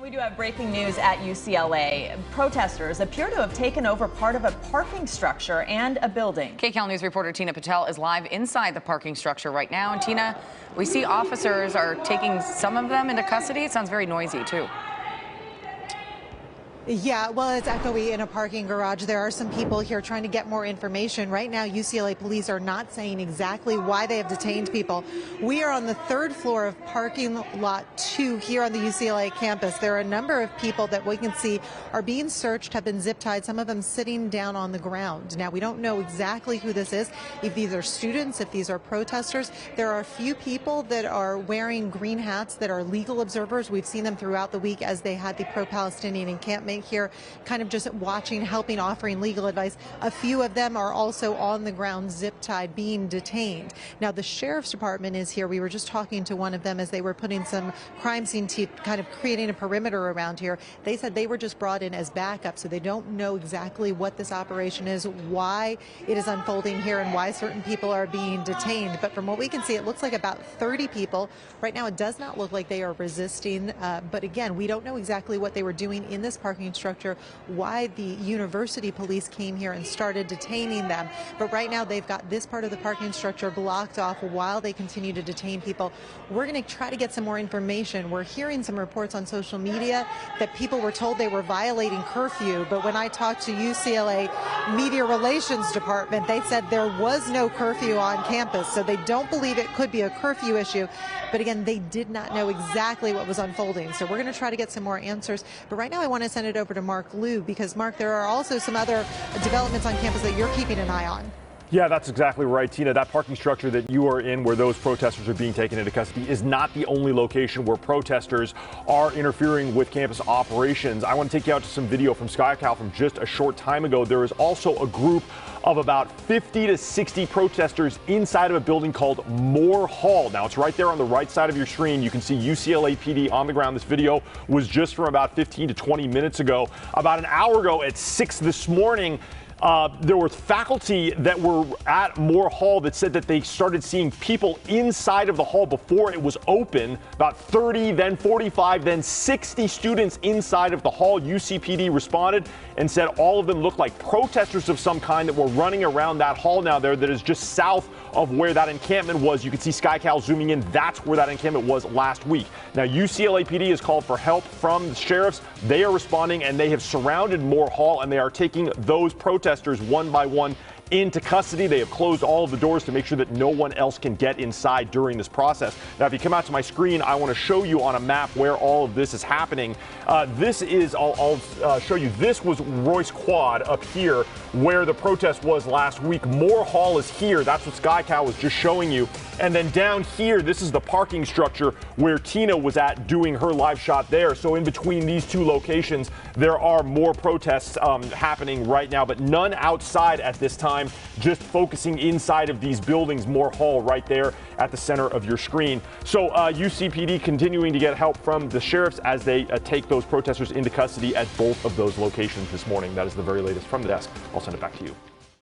We do have breaking news at UCLA. Protesters appear to have taken over part of a parking structure and a building. KCAL News reporter Tina Patel is live inside the parking structure right now. And Tina, we see officers are taking some of them into custody. It sounds very noisy, too. Yeah, well, it's echoey in a parking garage. There are some people here trying to get more information. Right now, UCLA police are not saying exactly why they have detained people. We are on the third floor of parking lot 2 here on the UCLA campus. There are a number of people that we can see are being searched, have been zip tied, some of them sitting down on the ground. Now, we don't know exactly who this is, if these are students, if these are protesters. There are a few people that are wearing green hats that are legal observers. We've seen them throughout the week as they had the pro-Palestinian encampment here, kind of just watching, helping, offering legal advice. A few of them are also on the ground, zip-tied, being detained. Now, the sheriff's department is here. We were just talking to one of them as they were putting some crime scene kind of creating a perimeter around here. They said they were just brought in as backup, so they don't know exactly what this operation is, why it is unfolding here, and why certain people are being detained. But from what we can see, it looks like about 30 people. Right now, it does not look like they are resisting. But again, we don't know exactly what they were doing in this parking structure, why the university police came here and started detaining them. But right now they've got this part of the parking structure blocked off while they continue to detain people. We're going to try to get some more information. We're hearing some reports on social media that people were told they were violating curfew, but when I talked to UCLA Media Relations Department, they said there was no curfew on campus, so they don't believe it could be a curfew issue. But again, they did not know exactly what was unfolding. So we're going to try to get some more answers. But right now I want to send it over to Mark Liu, because Mark, there are also some other developments on campus that you're keeping an eye on. Yeah, that's exactly right, Tina. That parking structure that you are in, where those protesters are being taken into custody, is not the only location where protesters are interfering with campus operations. I want to take you out to some video from KCAL from just a short time ago. There is also a group of about 50 to 60 protesters inside of a building called Moore Hall. Now, it's right there on the right side of your screen. You can see UCLA PD on the ground. This video was just from about 15 to 20 minutes ago. About an hour ago at 6 this morning, there was faculty that were at Moore Hall that said that they started seeing people inside of the hall before it was open. About 30, then 45, then 60 students inside of the hall. UCPD responded and said all of them looked like protesters of some kind that were running around that hall now there that is just south of where that encampment was. You can see KCAL zooming in. That's where that encampment was last week. Now, UCLA PD has called for help from the sheriffs. They are responding, and they have surrounded Moore Hall, and they are taking those protesters one by one into custody. They have closed all of the doors to make sure that no one else can get inside during this process. Now, if you come out to my screen, I want to show you on a map where all of this is happening. This is, I'll show you, this was Royce Quad up here where the protest was last week. Moore Hall is here. That's what KCAL was just showing you. And then down here, this is the parking structure where Tina was at doing her live shot there. So in between these two locations, there are more protests happening right now, but none outside at this time. Just focusing inside of these buildings, Moore Hall right there at the center of your screen. So UCPD continuing to get help from the sheriffs as they take those protesters into custody at both of those locations this morning. That is the very latest from the desk. I'll send it back to you.